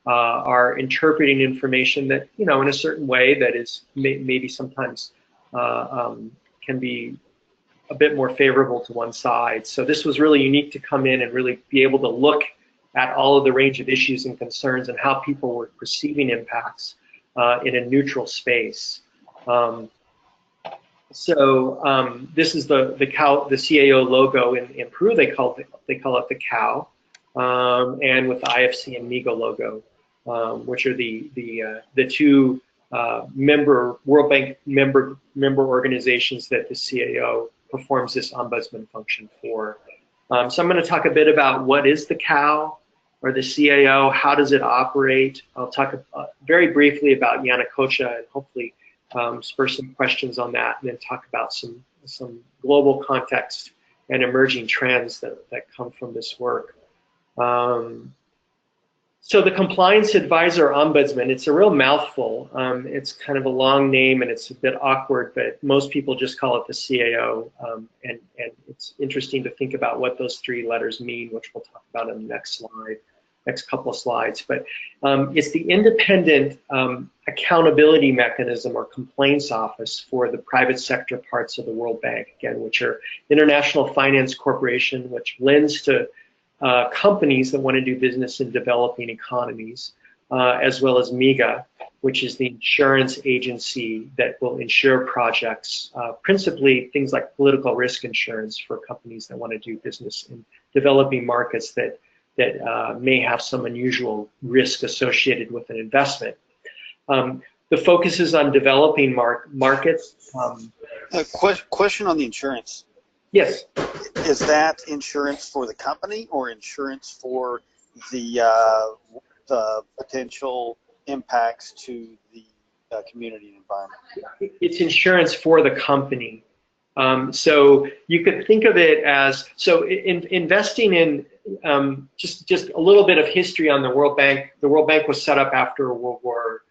are interpreting information that, in a certain way that is maybe sometimes can be a bit more favorable to one side. So this was really unique to come in and really be able to look at all of the range of issues and concerns and how people were perceiving impacts in a neutral space. This is the CAO logo in Peru. They call it the cow, and with the IFC and MIGA logo, which are the two World Bank member organizations that the CAO performs this ombudsman function for. So I'm going to talk a bit about what is the cow or the CAO, how does it operate. I'll talk very briefly about Yanacocha and hopefully spur some questions on that, and then talk about some global context and emerging trends that come from this work. So the Compliance Advisor Ombudsman, it's a real mouthful. It's kind of a long name and it's a bit awkward, but most people just call it the CAO. And it's interesting to think about what those three letters mean, which we'll talk about in the next slide, next couple of slides. But it's the independent accountability mechanism or complaints office for the private sector parts of the World Bank, again, which are International Finance Corporation, which lends to companies that want to do business in developing economies, as well as MIGA, which is the insurance agency that will insure projects, principally things like political risk insurance for companies that want to do business in developing markets that may have some unusual risk associated with an investment. The focus is on developing markets. Question on the insurance. Yes. Is that insurance for the company or insurance for the potential impacts to the community and environment? It's insurance for the company. So you could think of it as, investing in, just a little bit of history on the World Bank. The World Bank was set up after World War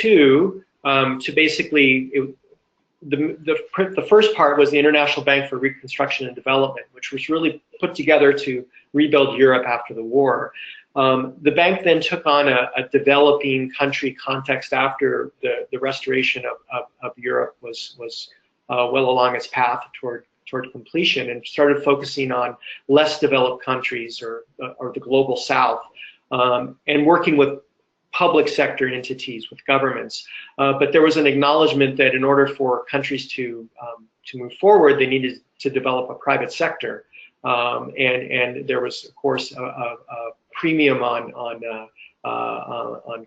II to basically, the first part was the International Bank for Reconstruction and Development, which was really put together to rebuild Europe after the war. The bank then took on a developing country context after the restoration of Europe was well along its path toward completion, and started focusing on less developed countries or the global south, and working with public sector entities, with governments. But there was an acknowledgement that in order for countries to move forward, they needed to develop a private sector. And there was, of course, a premium on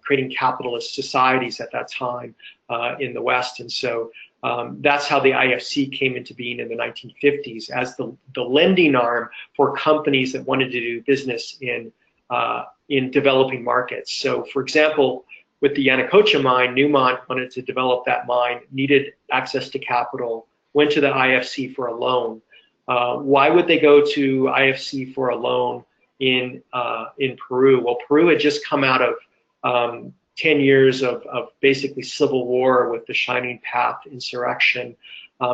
creating capitalist societies at that time in the West. And so that's how the IFC came into being in the 1950s, as the lending arm for companies that wanted to do business in developing markets. So, for example, with the Yanacocha mine, Newmont wanted to develop that mine, needed access to capital, went to the IFC for a loan. Why would they go to IFC for a loan in Peru? Well, Peru had just come out of 10 years of basically civil war with the Shining Path insurrection,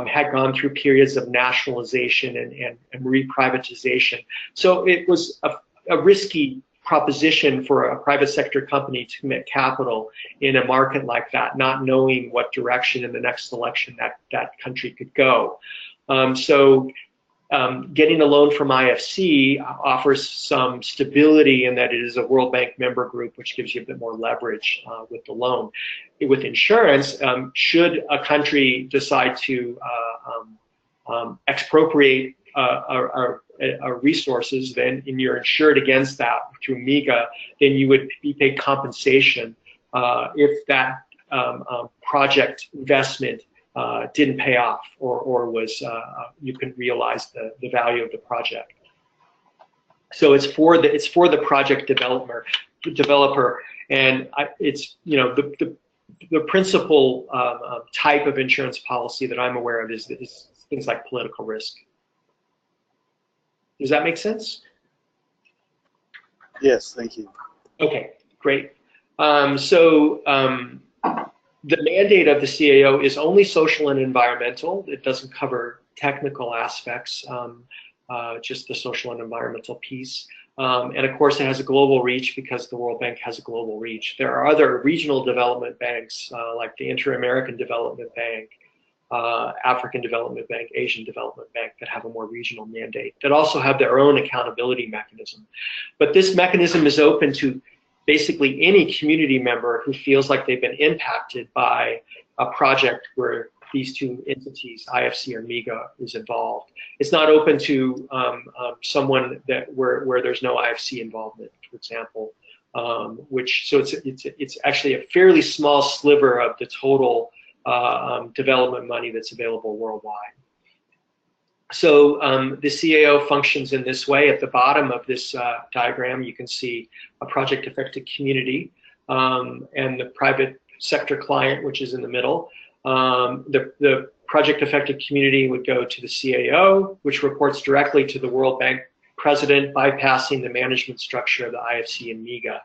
had gone through periods of nationalization and reprivatization. So it was a risky proposition for a private sector company to commit capital in a market like that, not knowing what direction in the next election that country could go. Getting a loan from IFC offers some stability in that it is a World Bank member group, which gives you a bit more leverage with the loan. With insurance, should a country decide to expropriate resources, then and you're insured against that through MIGA, then you would be paid compensation if that project investment didn't pay off or was you couldn't realize the value of the project. So it's for the project developer, and it's the principal type of insurance policy that I'm aware of is things like political risk. Does that make sense? Yes, thank you. Okay, great. The mandate of the CAO is only social and environmental. It doesn't cover technical aspects, just the social and environmental piece. And of course, it has a global reach because the World Bank has a global reach. There are other regional development banks like the Inter-American Development Bank, African Development Bank, Asian Development Bank that have a more regional mandate that also have their own accountability mechanism. But this mechanism is open to basically any community member who feels like they've been impacted by a project where these two entities, IFC or MIGA, is involved. It's not open to someone that where there's no IFC involvement, for example. So it's actually a fairly small sliver of the total development money that's available worldwide. So the CAO functions in this way. At the bottom of this diagram, you can see a project-affected community and the private sector client, which is in the middle. The project-affected community would go to the CAO, which reports directly to the World Bank president, bypassing the management structure of the IFC and MIGA.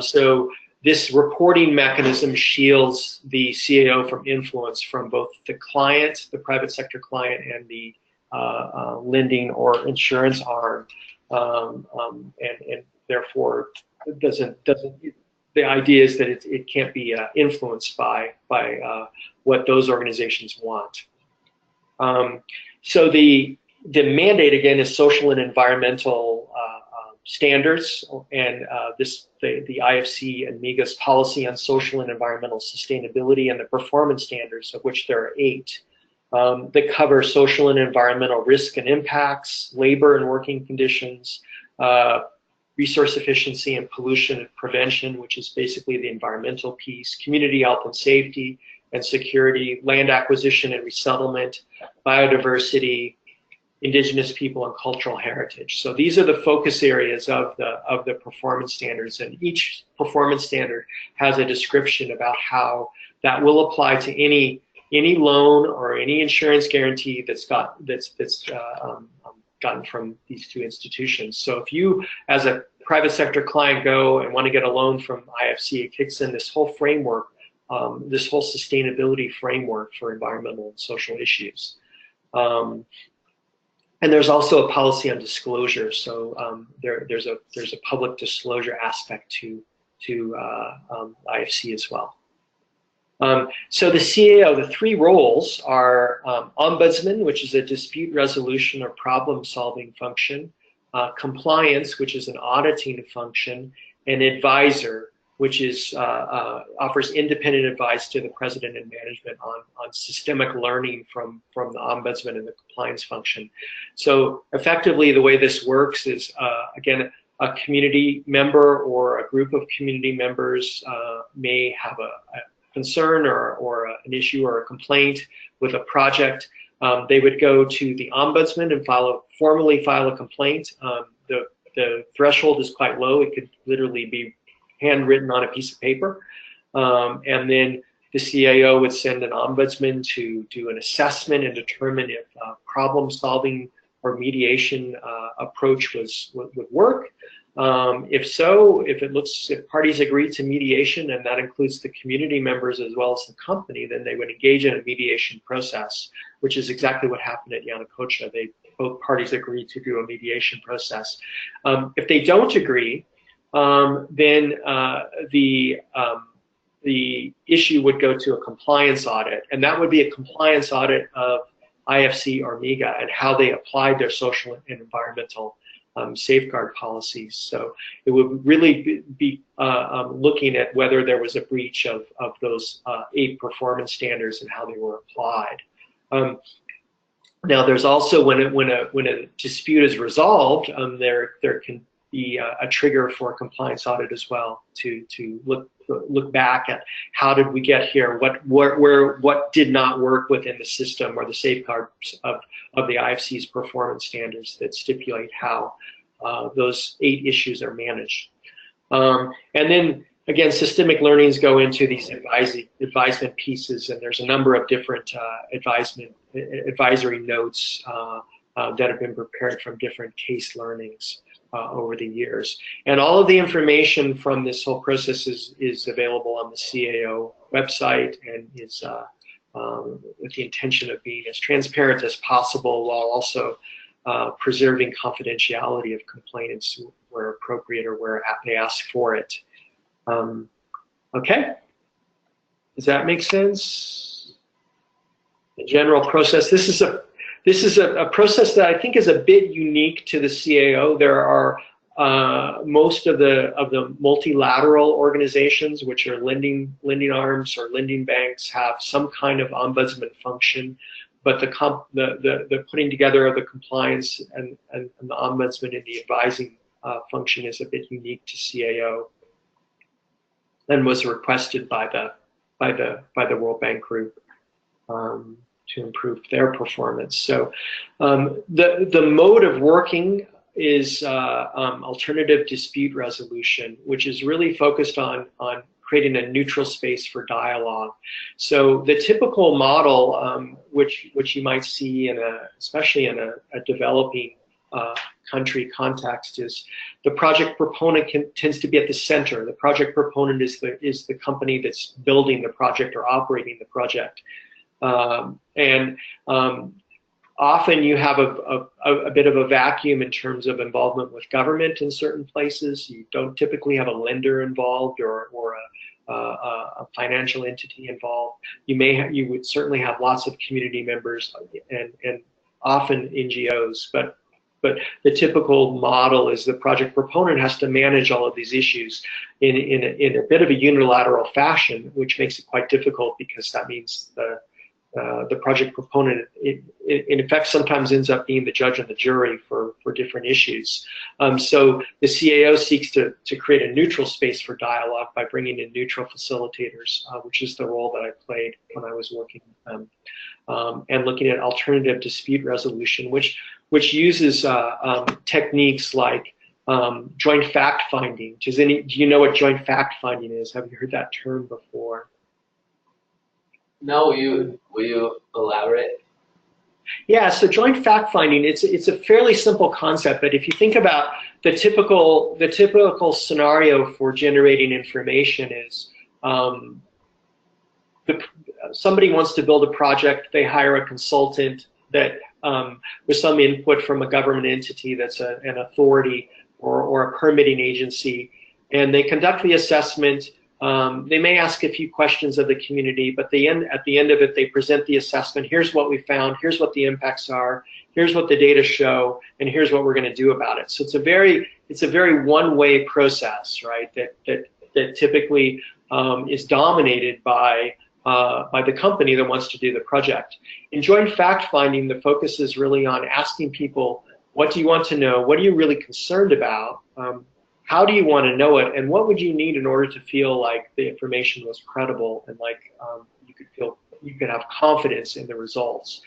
So this reporting mechanism shields the CAO from influence from both the client, the private sector client, and the lending or insurance arm, and therefore the idea is that it can't be influenced by what those organizations want. So the mandate again is social and environmental standards, and the IFC and MIGA's policy on social and environmental sustainability and the performance standards, of which there are 8. That cover social and environmental risk and impacts, labor and working conditions, resource efficiency and pollution prevention, which is basically the environmental piece, community health and safety and security, land acquisition and resettlement, biodiversity, indigenous people, and cultural heritage. So these are the focus areas of the performance standards, and each performance standard has a description about how that will apply to any loan or any insurance guarantee that's gotten from these two institutions. So if you, as a private sector client, go and want to get a loan from IFC, it kicks in this whole framework, this whole sustainability framework for environmental and social issues. And there's also a policy on disclosure. So there's a public disclosure aspect to IFC as well. So the CAO, the 3 roles are ombudsman, which is a dispute resolution or problem solving function, compliance, which is an auditing function, and advisor, which is offers independent advice to the president and management on systemic learning from the ombudsman and the compliance function. So effectively, the way this works is, again, a community member or a group of community members may have a concern or an issue or a complaint with a project. They would go to the ombudsman and formally file a complaint. The threshold is quite low. It could literally be handwritten on a piece of paper. And then the CAO would send an ombudsman to do an assessment and determine if problem solving or mediation approach would work. If so, if parties agree to mediation, and that includes the community members as well as the company, then they would engage in a mediation process, which is exactly what happened at Yanacocha. Both parties agreed to do a mediation process. If they don't agree, then the issue would go to a compliance audit, and that would be a compliance audit of IFC or MIGA and how they applied their social and environmental safeguard policies. So it would really be looking at whether there was a breach of those 8 performance standards and how they were applied. Now, there's also when a dispute is resolved, there can be a trigger for a compliance audit as well to look back at how did we get here, what did not work within the system or the safeguards of the IFC's performance standards that stipulate how those 8 issues are managed. And then again, systemic learnings go into these advisement pieces, and there's a number of different advisory notes that have been prepared from different case learnings over the years. And all of the information from this whole process is available on the CAO website, and is with the intention of being as transparent as possible while also preserving confidentiality of complainants appropriate or where they ask for it. Okay, does that make sense? The general process. This is a process that I think is a bit unique to the CAO. There are most of the multilateral organizations, which are lending arms or lending banks, have some kind of ombudsman function, but the putting together of the compliance and the ombudsman and the advising function is a bit unique to CAO, and was requested by the World Bank Group to improve their performance. So the mode of working is alternative dispute resolution, which is really focused on creating a neutral space for dialogue. So the typical model, which you might see especially in a developing country context, is the project proponent tends to be at the center. The project proponent is the company that's building the project or operating the project, often you have a bit of a vacuum in terms of involvement with government in certain places. You don't typically have a lender involved or a financial entity involved. You would certainly have lots of community members and often NGOs, but the typical model is the project proponent has to manage all of these issues in a bit of a unilateral fashion, which makes it quite difficult because that means the project proponent, in effect, sometimes ends up being the judge and the jury for different issues. So the CAO seeks to create a neutral space for dialogue by bringing in neutral facilitators, which is the role that I played when I was working with them, and looking at alternative dispute resolution, which uses techniques like joint fact finding. Do you know what joint fact finding is? Have you heard that term before? No, will you elaborate? Yeah, so joint fact finding, it's a fairly simple concept, but if you think about the typical scenario for generating information is somebody wants to build a project, they hire a consultant that with some input from a government entity that's an authority or a permitting agency, and they conduct the assessment. They may ask a few questions of the community, but at the end of it, they present the assessment. Here's what we found. Here's what the impacts are. Here's what the data show, and here's what we're going to do about it. So it's a very one-way process, right? That typically is dominated by the company that wants to do the project. In joint fact finding, the focus is really on asking people, what do you want to know? What are you really concerned about? How do you want to know it, and what would you need in order to feel like the information was credible and like you could have confidence in the results?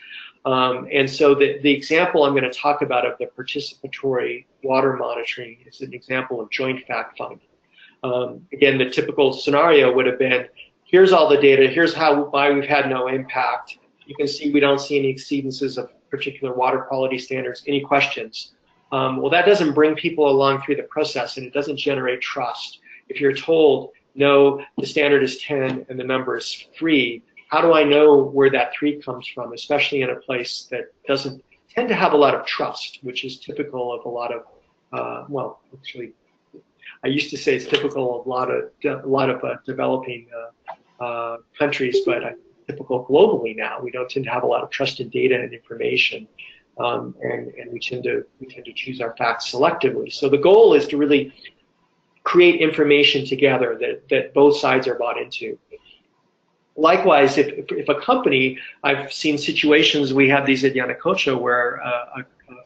And so the example I'm going to talk about of the participatory water monitoring is an example of joint fact finding. Again, the typical scenario would have been, here's all the data, here's why we've had no impact. You can see we don't see any exceedances of particular water quality standards. Any questions? Well, that doesn't bring people along through the process, and it doesn't generate trust. If you're told, no, the standard is 10 and the number is 3, how do I know where that 3 comes from, especially in a place that doesn't tend to have a lot of trust, which is typical of a lot of, well, actually, I used to say it's typical of a lot of developing countries, but typical globally now. We don't tend to have a lot of trust in data and information. And we tend to choose our facts selectively. So the goal is to really create information together that both sides are bought into. Likewise, if a company, I've seen situations, we have these at Yanacocha where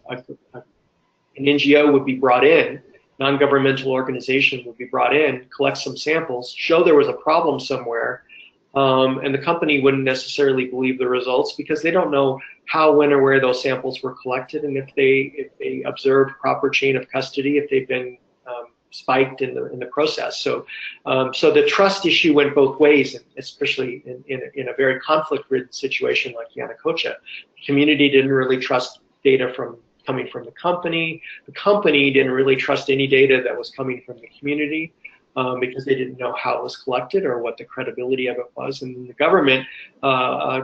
an NGO would be brought in, non-governmental organization would be brought in, collect some samples, show there was a problem somewhere, and the company wouldn't necessarily believe the results because they don't know how, when, or where those samples were collected, and if they observed proper chain of custody, if they've been spiked in the process. So the trust issue went both ways, especially in a very conflict-ridden situation like Yanacocha. The community didn't really trust data coming from the company. The company didn't really trust any data that was coming from the community. Because they didn't know how it was collected or what the credibility of it was, and the government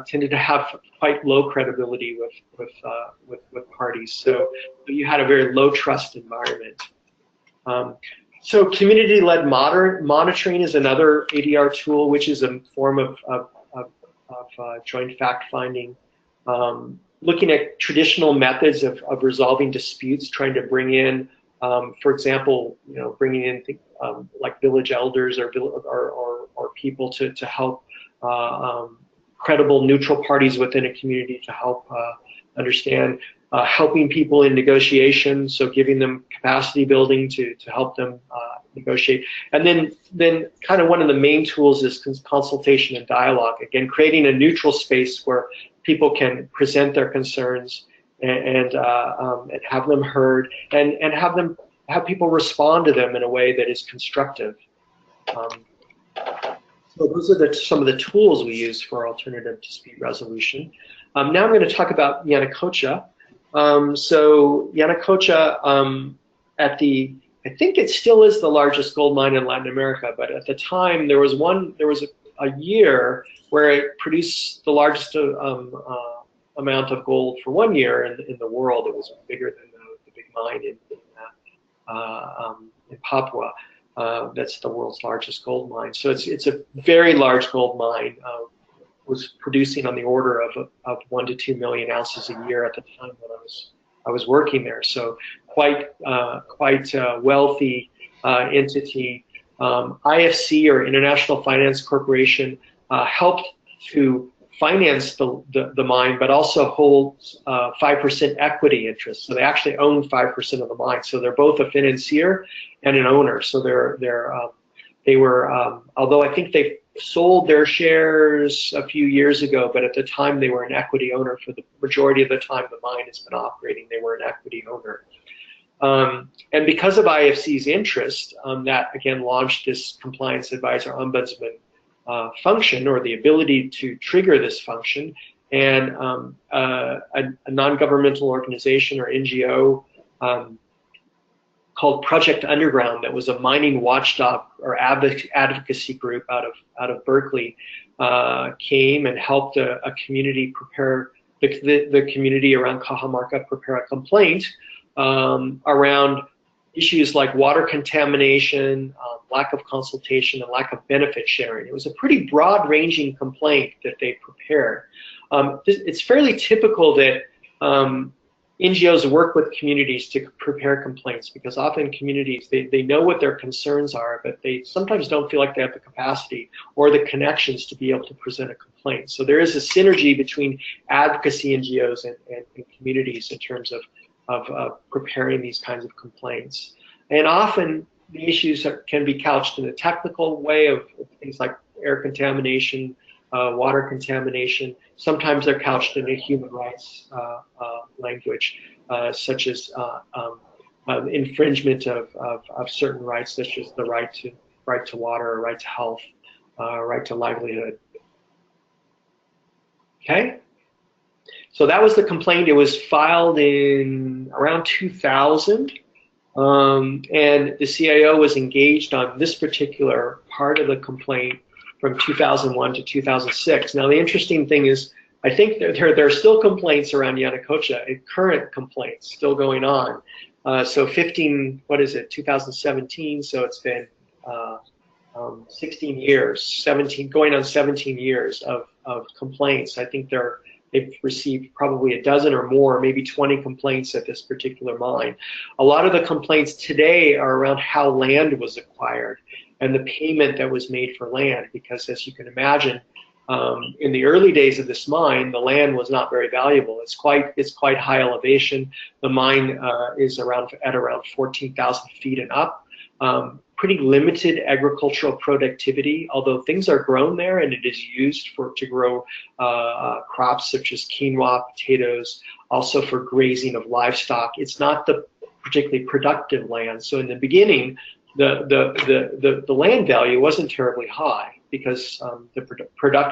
tended to have quite low credibility with parties. So you had a very low trust environment. So community-led monitoring is another ADR tool, which is a form of joint fact-finding. Looking at traditional methods of resolving disputes, trying to bring in, for example, bringing in like village elders or people to help credible neutral parties within a community to help understand, helping people in negotiation, so giving them capacity building to help them negotiate. And then kind of one of the main tools is consultation and dialogue. Again, creating a neutral space where people can present their concerns and have them heard, and have people respond to them in a way that is constructive. So those are some of the tools we use for alternative dispute resolution. Now I'm going to talk about Yanacocha. So Yanacocha, I think it still is the largest gold mine in Latin America, but at the time there was a year where it produced the largest amount of gold for 1 year in the world. It was bigger than the big mine in Papua. That's the world's largest gold mine. So it's a very large gold mine. Was producing on the order of 1 to 2 million ounces a year at the time when I was working there. So quite wealthy entity. IFC, or International Finance Corporation, helped to finance the mine, but also holds 5% equity interest. So they actually own 5% of the mine. So they're both a financier and an owner. So they were, although I think they sold their shares a few years ago, but at the time they were an equity owner. For the majority of the time the mine has been operating, they were an equity owner. And because of IFC's interest, that again launched this compliance advisor ombudsman function, or the ability to trigger this function. And a non-governmental organization, or NGO, called Project Underground, that was a mining watchdog or advocacy group out of Berkeley, came and helped a community prepare, the community around Cajamarca prepare a complaint around issues like water contamination, lack of consultation, and lack of benefit sharing. It was a pretty broad-ranging complaint that they prepared. It's fairly typical that NGOs work with communities to prepare complaints, because often communities, they know what their concerns are, but they sometimes don't feel like they have the capacity or the connections to be able to present a complaint. So there is a synergy between advocacy NGOs and communities in terms of preparing these kinds of complaints. And often the issues can be couched in a technical way of things like air contamination, water contamination. Sometimes they're couched in a human rights language, such as infringement of certain rights, such as the right to water, right to health, right to livelihood. Okay, so that was the complaint. It was filed in around 2000, and the CIO was engaged on this particular part of the complaint from 2001 to 2006. Now the interesting thing is, I think there are still complaints around Yanacocha, current complaints still going on. So 2017, so it's been 16 years, going on 17 years of complaints. I think they've received probably a dozen or more, maybe 20 complaints at this particular mine. A lot of the complaints today are around how land was acquired and the payment that was made for land, because as you can imagine, in the early days of this mine, the land was not very valuable. It's quite high elevation. The mine is at around 14,000 feet and up. Pretty limited agricultural productivity, although things are grown there and it is used to grow crops such as quinoa, potatoes, also for grazing of livestock. It's not the particularly productive land. So in the beginning, the land value wasn't terribly high, because the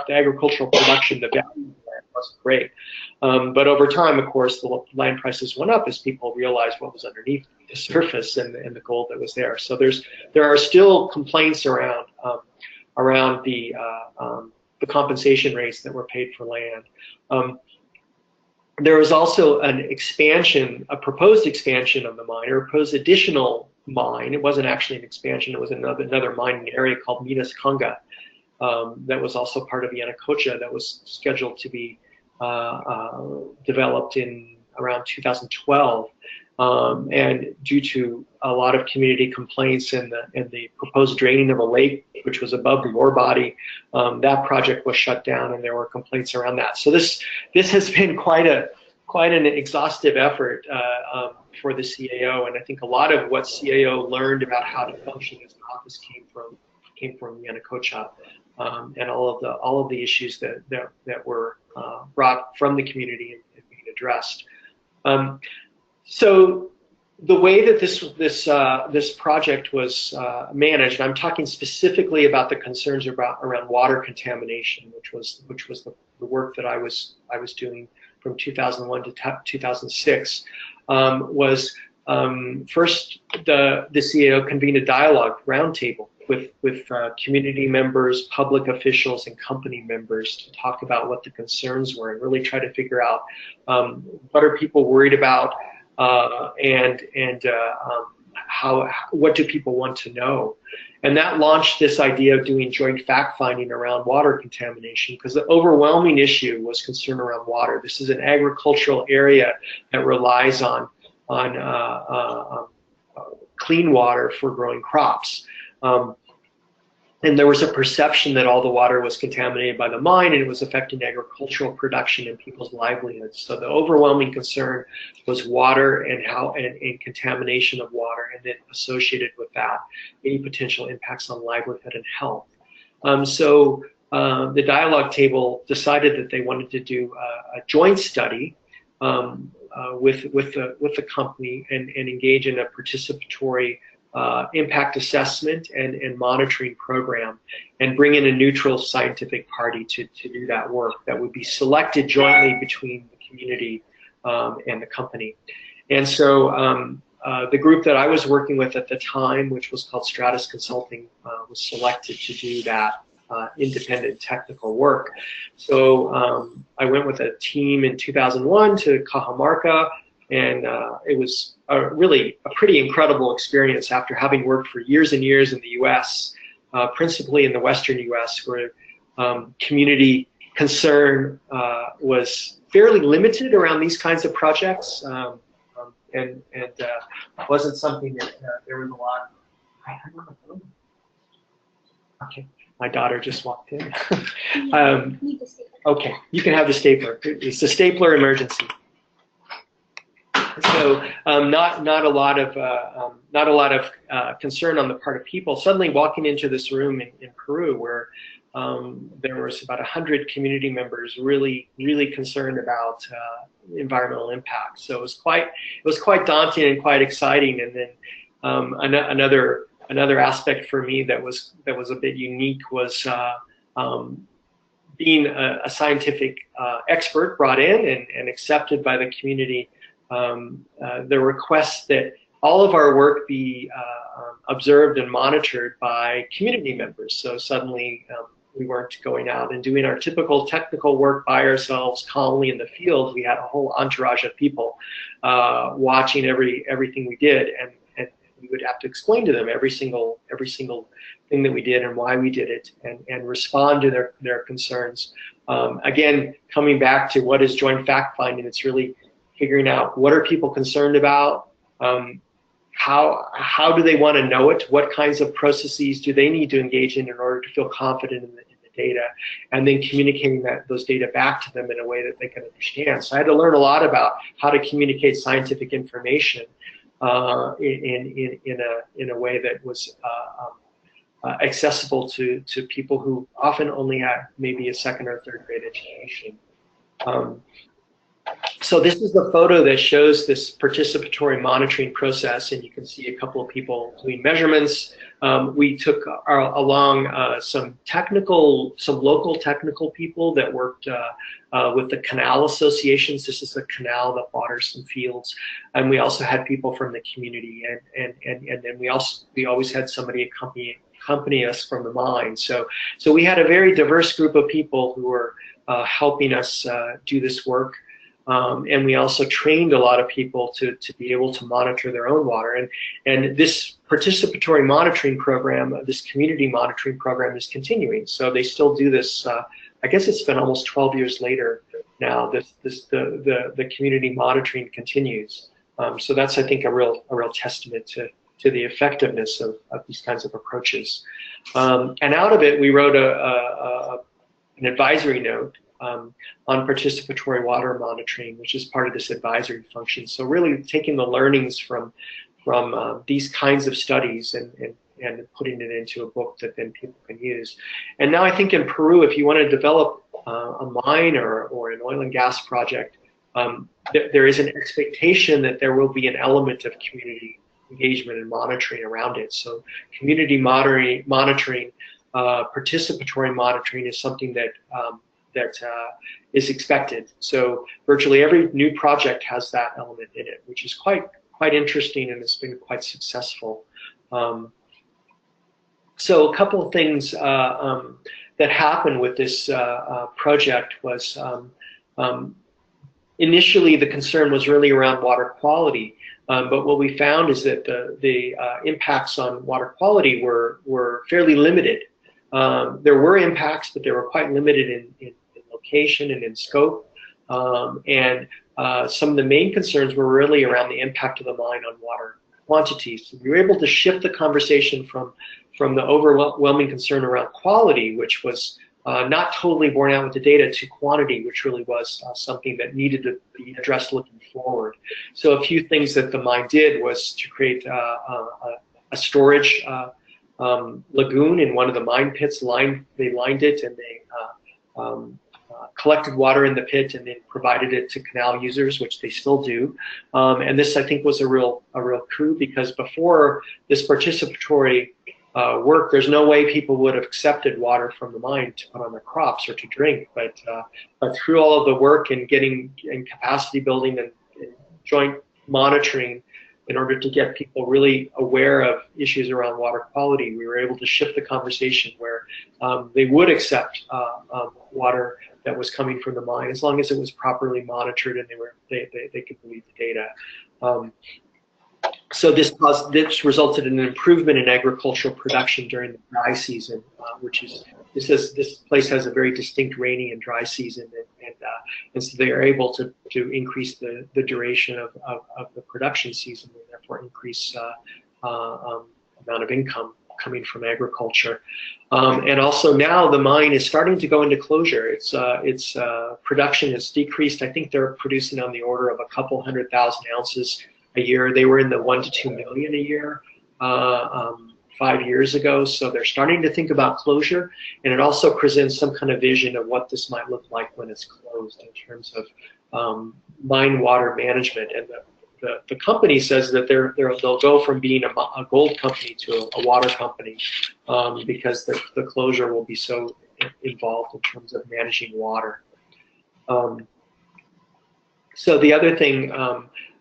agricultural production, the value of the land wasn't great. But over time, of course, the land prices went up as people realized what was underneath the surface and the gold that was there. So there are still complaints around the compensation rates that were paid for land. There was also a proposed expansion of the mine, or proposed additional mine. It wasn't actually an expansion. It was another mine in the area called Minas Conga that was also part of Yanacocha that was scheduled to be developed in around 2012. And due to a lot of community complaints and the proposed draining of a lake, which was above the ore body, that project was shut down, and there were complaints around that. So this has been quite an exhaustive effort for the CAO, and I think a lot of what CAO learned about how to function as an office came from Yanacocha, and all of the issues that were brought from the community and being addressed. So the way that this project was managed, I'm talking specifically about the concerns around water contamination, which was the work that I was doing from 2001 to 2006. Was first the CAO convened a dialogue roundtable with community members, public officials, and company members to talk about what the concerns were and really try to figure out what are people worried about, and what do people want to know. And that launched this idea of doing joint fact-finding around water contamination, because the overwhelming issue was concern around water. This is an agricultural area that relies on clean water for growing crops. And there was a perception that all the water was contaminated by the mine and it was affecting agricultural production and people's livelihoods. So the overwhelming concern was water and contamination of water, and then associated with that, any potential impacts on livelihood and health. So the dialogue table decided that they wanted to do a joint study with the company and engage in a participatory impact assessment and monitoring program, and bring in a neutral scientific party to do that work that would be selected jointly between the community and the company. And so the group that I was working with at the time, which was called Stratus Consulting, was selected to do that independent technical work. So I went with a team in 2001 to Cajamarca, and it was really a pretty incredible experience after having worked for years and years in the U.S., principally in the Western U.S., where community concern was fairly limited around these kinds of projects, and wasn't something that there was a lot. Okay, my daughter just walked in. Okay, you can have the stapler. It's a stapler emergency. So not a lot of concern on the part of people. Suddenly walking into this room in Peru, where there was about 100 community members really concerned about environmental impact. So it was quite daunting and quite exciting. And then another aspect for me that was a bit unique was being a scientific expert brought in and accepted by the community. The request that all of our work be observed and monitored by community members. So suddenly we weren't going out and doing our typical technical work by ourselves calmly in the field. We had a whole entourage of people watching everything we did, and we would have to explain to them every single thing that we did and why we did it, and respond to their concerns. Again, coming back to what is joint fact finding, it's really figuring out what are people concerned about, how do they want to know it, what kinds of processes do they need to engage in order to feel confident in the data, and then communicating those data back to them in a way that they can understand. So I had to learn a lot about how to communicate scientific information in a way that was accessible to people who often only have maybe a second or third grade education. So this is the photo that shows this participatory monitoring process, and you can see a couple of people doing measurements. We took along some local technical people that worked with the canal associations. This is a canal that waters some fields, and we also had people from the community, and then we always had somebody accompany us from the mine. So we had a very diverse group of people who were helping us do this work. And we also trained a lot of people to be able to monitor their own water. And this participatory monitoring program, this community monitoring program is continuing. So they still do this, I guess it's been almost 12 years later now, the community monitoring continues. So that's, I think, a real testament to the effectiveness of these kinds of approaches. And out of it, we wrote an advisory note on participatory water monitoring, which is part of this advisory function. So really taking the learnings from these kinds of studies and putting it into a book that then people can use. And now I think in Peru, if you want to develop a mine or an oil and gas project, there is an expectation that there will be an element of community engagement and monitoring around it. So community monitoring, participatory monitoring is something that is expected. So virtually every new project has that element in it, which is quite interesting, and it's been quite successful. So a couple of things that happened with this project was initially the concern was really around water quality, but what we found is that the impacts on water quality were fairly limited. There were impacts, but they were quite limited in location and in scope. And some of the main concerns were really around the impact of the mine on water quantities. So we were able to shift the conversation from the overwhelming concern around quality, which was not totally borne out with the data, to quantity, which really was something that needed to be addressed looking forward. So a few things that the mine did was to create a storage lagoon in one of the mine pits. They lined it, and they collected water in the pit and then provided it to canal users, which they still do. And this, I think, was a real coup, because before this participatory work, there's no way people would have accepted water from the mine to put on their crops or to drink. But through all of the work and capacity building and joint monitoring, in order to get people really aware of issues around water quality, we were able to shift the conversation where they would accept water that was coming from the mine, as long as it was properly monitored and they could believe the data. So this resulted in an improvement in agricultural production during the dry season, this place has a very distinct rainy and dry season, and so they are able to increase the duration of the production season, and therefore increase amount of income coming from agriculture. And also now the mine is starting to go into closure. Its production has decreased. I think they're producing on the order of a couple 100,000 ounces a year. They were in the 1 to 2 million a year 5 years ago. So they're starting to think about closure, and it also presents some kind of vision of what this might look like when it's closed in terms of mine water management. And the company says that they'll go from being a gold company to a water company because the closure will be so involved in terms of managing water. So the other thing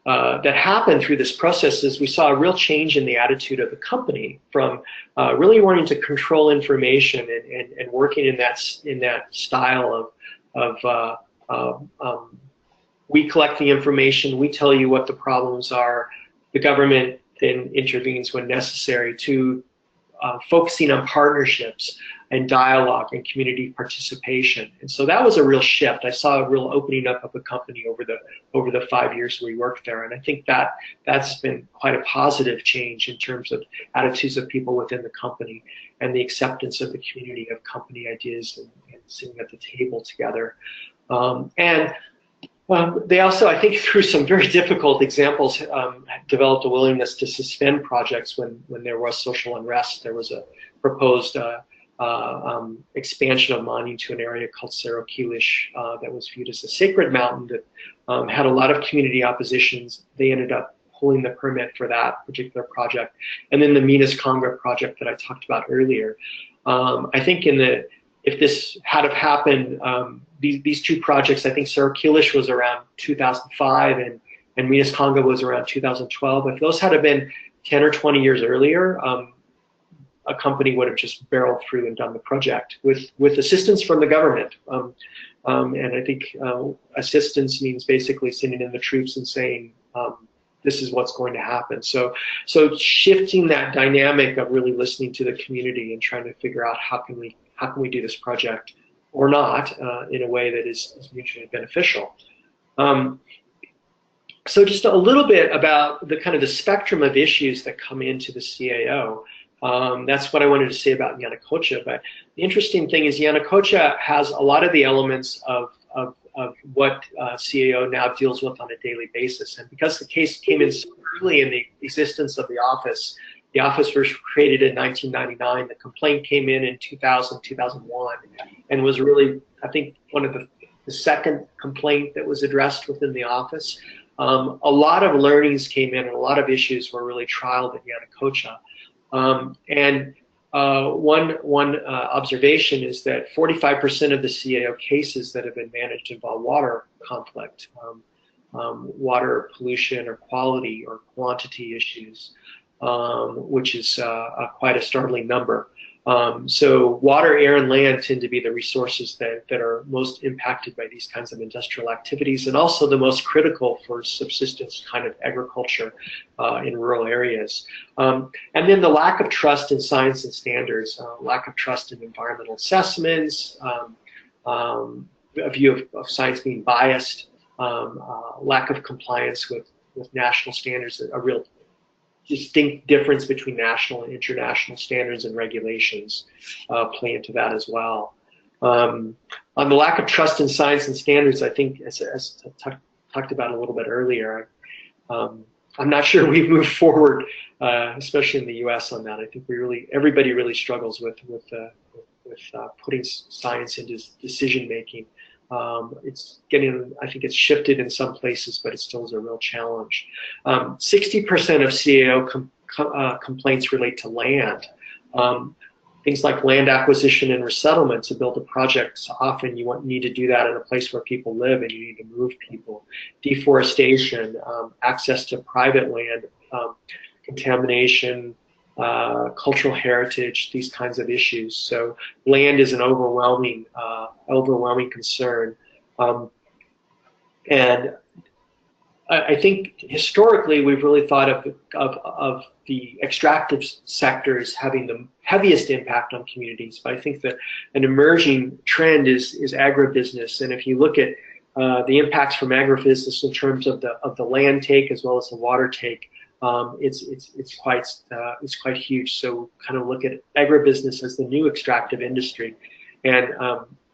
that happened through this process is we saw a real change in the attitude of the company from really wanting to control information and working in that style of we collect the information, we tell you what the problems are, the government then intervenes when necessary, to focusing on partnerships and dialogue and community participation. And so that was a real shift. I saw a real opening up of the company over the 5 years we worked there. And I think that's been quite a positive change in terms of attitudes of people within the company and the acceptance of the community of company ideas and sitting at the table together. They also, I think, through some very difficult examples, developed a willingness to suspend projects when there was social unrest. There was a proposed expansion of mining to an area called Cerro Quilish that was viewed as a sacred mountain that had a lot of community oppositions. They ended up pulling the permit for that particular project. And then the Minas Conga project that I talked about earlier. I think if this had have happened, these two projects, I think Cerro Quilish was around 2005 and Minas Conga was around 2012. If those had have been 10 or 20 years earlier, a company would have just barreled through and done the project with assistance from the government. And I think assistance means basically sending in the troops and saying, this is what's going to happen. So shifting that dynamic of really listening to the community and trying to figure out how can we do this project or not in a way that is mutually beneficial. So just a little bit about the kind of the spectrum of issues that come into the CAO. That's what I wanted to say about Yanacocha. But the interesting thing is Yanacocha has a lot of the elements of what CAO now deals with on a daily basis. And because the case came in so early in the existence of the office was created in 1999. The complaint came in 2000, 2001, and was really, I think, one of the second complaint that was addressed within the office. A lot of learnings came in, and a lot of issues were really trialed at Yanacocha. One observation is that 45% of the CAO cases that have been managed involve water conflict, water pollution or quality or quantity issues, which is quite a startling number. So water, air, and land tend to be the resources that are most impacted by these kinds of industrial activities, and also the most critical for subsistence kind of agriculture in rural areas. And then the lack of trust in science and standards, lack of trust in environmental assessments, a view of science being biased, lack of compliance with national standards, a real distinct difference between national and international standards and regulations play into that as well. On the lack of trust in science and standards, I think, as I talked about a little bit earlier, I'm not sure we've moved forward, especially in the U.S. on that. I think everybody really struggles with putting science into decision making. It's getting, I think it's shifted in some places, but it still is a real challenge. 60% of CAO complaints relate to land. Things like land acquisition and resettlement. To build a project, so often you need to do that in a place where people live, and you need to move people. Deforestation, access to private land, contamination, cultural heritage, these kinds of issues. So land is an overwhelming concern. And I think historically we've really thought of the extractive sector as having the heaviest impact on communities. But I think that an emerging trend is agribusiness. And if you look at the impacts from agribusiness in terms of the land take as well as the water take, it's quite huge. So kind of look at agribusiness as the new extractive industry. And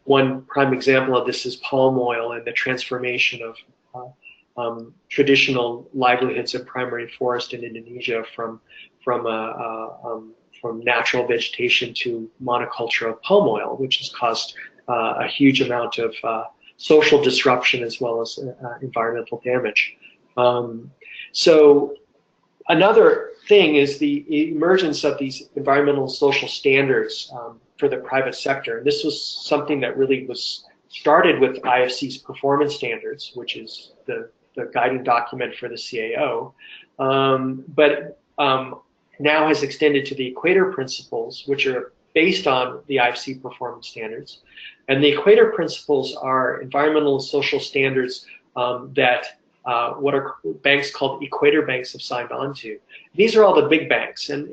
one prime example of this is palm oil and the transformation of traditional livelihoods in primary forest in Indonesia from natural vegetation to monoculture of palm oil, which has caused a huge amount of social disruption as well as environmental damage. So another thing is the emergence of these environmental and social standards for the private sector. And this was something that really was started with IFC's performance standards, which is the guiding document for the CAO, but now has extended to the Equator Principles, which are based on the IFC performance standards. And the Equator Principles are environmental and social standards that what are banks called Equator banks have signed on to. These are all the big banks and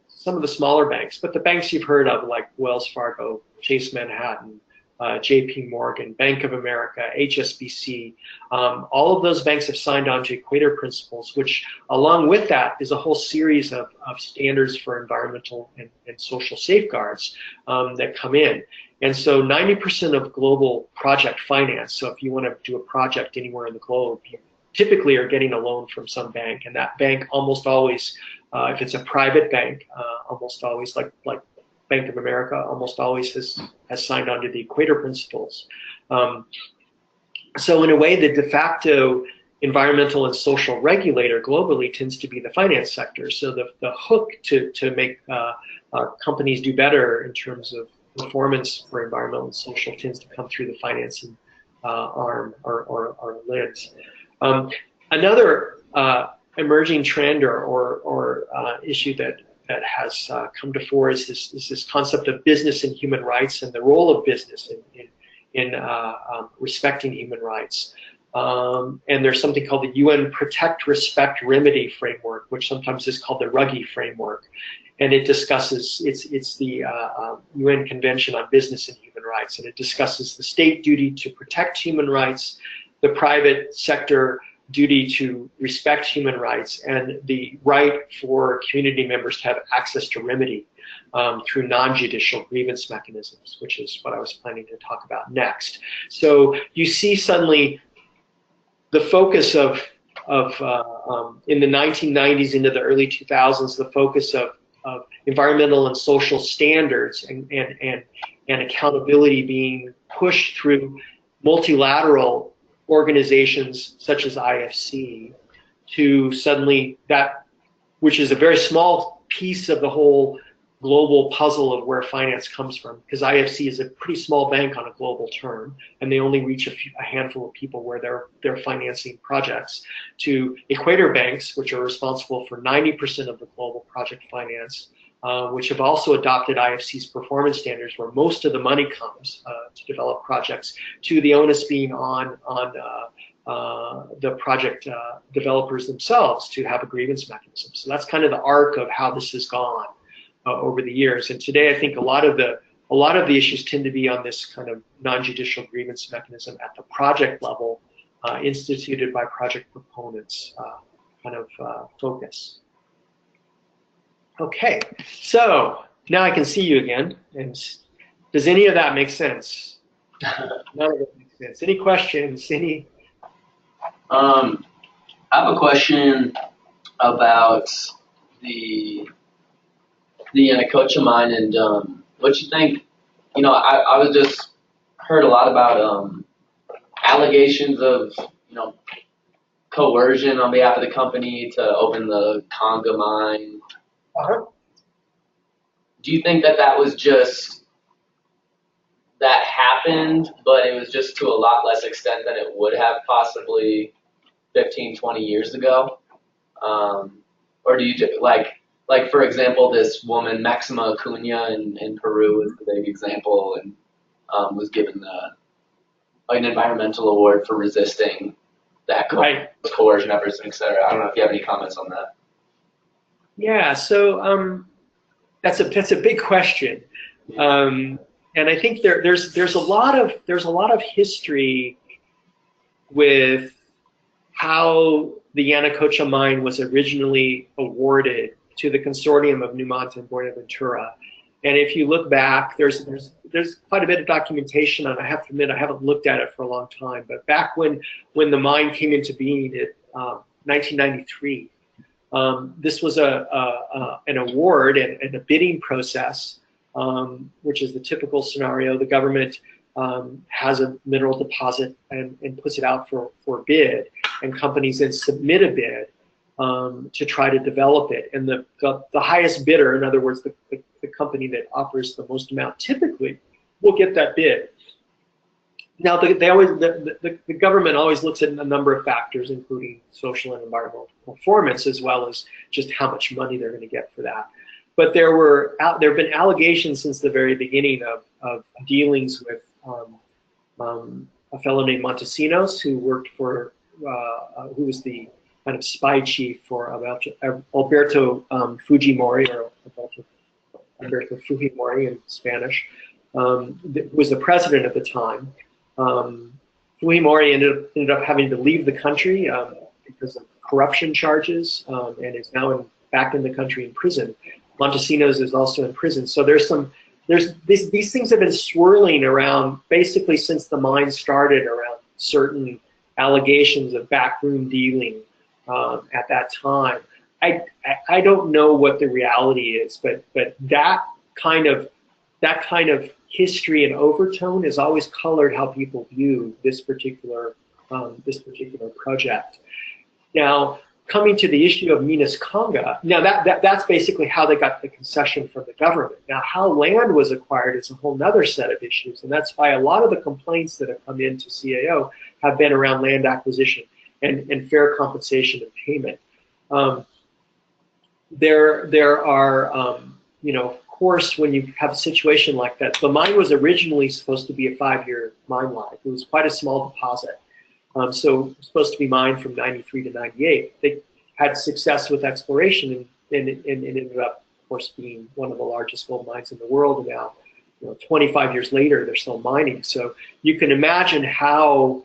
some of the smaller banks, but the banks you've heard of like Wells Fargo, Chase Manhattan, JP Morgan, Bank of America, HSBC, all of those banks have signed on to Equator Principles, which along with that is a whole series of standards for environmental and social safeguards that come in. And so 90% of global project finance, so if you want to do a project anywhere in the globe, you typically are getting a loan from some bank, and that bank almost always, if it's a private bank, almost always like Bank of America, almost always has signed on to the Equator Principles. So in a way, the de facto environmental and social regulator globally tends to be the finance sector. So the hook to make companies do better in terms of performance for environmental and social tends to come through the financing arm or lens. Another emerging trend or issue that has come to fore is this concept of business and human rights and the role of business respecting human rights. And there's something called the UN Protect, Respect, Remedy framework, which sometimes is called the Ruggie framework. And it discusses, it's the UN Convention on Business and Human Rights, and it discusses the state duty to protect human rights, the private sector duty to respect human rights, and the right for community members to have access to remedy through non-judicial grievance mechanisms, which is what I was planning to talk about next. So you see suddenly the focus of in the 1990s into the early 2000s, the focus of environmental and social standards and accountability being pushed through multilateral organizations such as IFC, to suddenly that, which is a very small piece of the whole global puzzle of where finance comes from, because IFC is a pretty small bank on a global term, and they only reach a handful of people where they're financing projects, to Equator banks, which are responsible for 90% of the global project finance, which have also adopted IFC's performance standards, where most of the money comes to develop projects, to the onus being on the project developers themselves to have a grievance mechanism. So that's kind of the arc of how this has gone over the years. And today, I think a lot of the issues tend to be on this kind of non-judicial grievance mechanism at the project level, instituted by project proponents, kind of focus. Okay, so now I can see you again. And does any of that make sense? None of it makes sense. Any questions? Any? I have a question about the Anacocha mine, and what you think. You know, I was just heard a lot about allegations of, you know, coercion on behalf of the company to open the Conga mine. Uh-huh. Do you think that that was just, that happened, but it was just to a lot less extent than it would have possibly 15, 20 years ago? Or do you just, like for example, this woman, Maxima Acuna in Peru is the big example, and was given an environmental award for resisting that coercion efforts, et cetera. I don't know if you have any comments on that. Yeah, so that's a big question, and I think there's a lot of history with how the Yanacocha mine was originally awarded to the consortium of Newmont and Buenaventura. And if you look back, there's quite a bit of documentation, and I have to admit I haven't looked at it for a long time. But back when the mine came into being in 1993, this was an award and a bidding process, which is the typical scenario. The government has a mineral deposit and puts it out for bid, and companies then submit a bid to try to develop it. And the highest bidder, in other words, the company that offers the most amount, typically will get that bid. Now, the government always looks at a number of factors, including social and environmental performance, as well as just how much money they're going to get for that. But there have been allegations since the very beginning of dealings with a fellow named Montesinos, who worked for, who was the kind of spy chief for Alberto Fujimori, or Alberto Fujimori in Spanish, who was the president at the time. Fujimori ended up having to leave the country because of corruption charges, and is now back in the country in prison. Montesinos is also in prison. So these things have been swirling around basically since the mine started, around certain allegations of backroom dealing at that time. I don't know what the reality is, but that kind of history and overtone has always colored how people view this particular project. Now, coming to the issue of Minas Conga, now that's basically how they got the concession from the government. Now, how land was acquired is a whole other set of issues, and that's why a lot of the complaints that have come into CAO have been around land acquisition and fair compensation and payment. There are course, when you have a situation like that, the mine was originally supposed to be a 5-year mine life. It was quite a small deposit. So it was supposed to be mined from 93 to 98. They had success with exploration, and it ended up, of course, being one of the largest gold mines in the world. And now, 25 years later, they're still mining. So you can imagine how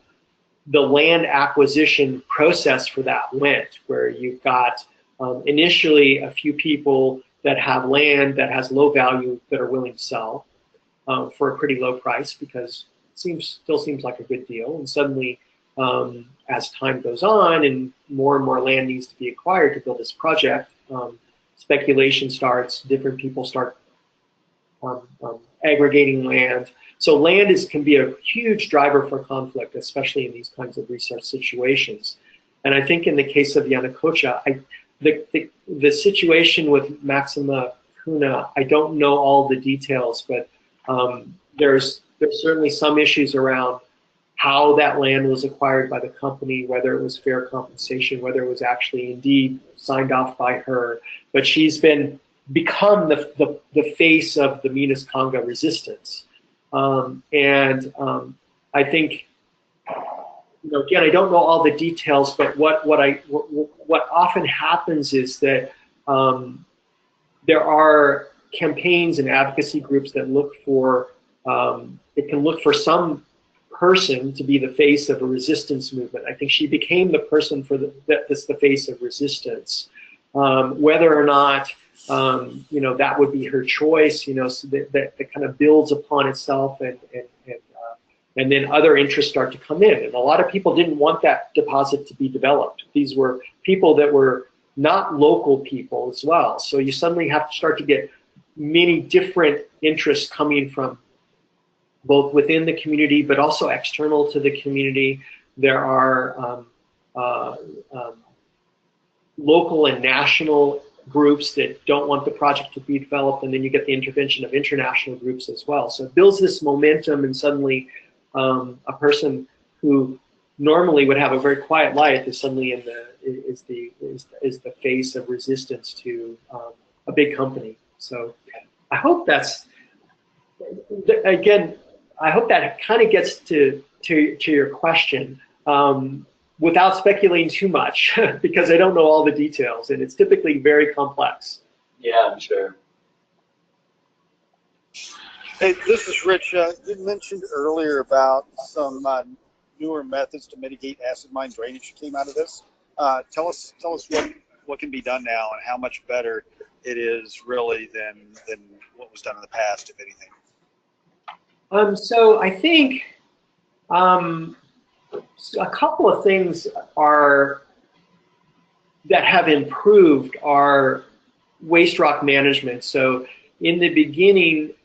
the land acquisition process for that went, where you've got initially a few people that have land that has low value that are willing to sell for a pretty low price, because it still seems like a good deal. And suddenly, as time goes on and more land needs to be acquired to build this project, speculation starts, different people start aggregating land. So land can be a huge driver for conflict, especially in these kinds of research situations. And I think in the case of Yanacocha, the situation with Maxima Kuna, I don't know all the details, but there's certainly some issues around how that land was acquired by the company, whether it was fair compensation, whether it was actually indeed signed off by her. But she's become the face of the Minas Conga resistance. I think, again, I don't know all the details, but what often happens is that there are campaigns and advocacy groups that look for, it can look for some person to be the face of a resistance movement. I think she became the person that's the face of resistance. Whether or not that would be her choice, so that kind of builds upon itself, and then other interests start to come in. And a lot of people didn't want that deposit to be developed. These were people that were not local people as well. So you suddenly have to start to get many different interests coming from both within the community, but also external to the community. There are local and national groups that don't want the project to be developed, and then you get the intervention of international groups as well. So it builds this momentum, and suddenly a person who normally would have a very quiet life is suddenly is the face of resistance to a big company. So I hope that's, again, I hope that kind of gets to your question without speculating too much, because I don't know all the details, and it's typically very complex. Yeah, I'm sure. Hey, this is Rich. You mentioned earlier about some newer methods to mitigate acid mine drainage that came out of this. Tell us what can be done now, and how much better it is really than what was done in the past, if anything. So I think a couple of things that have improved are waste rock management. So in the beginning,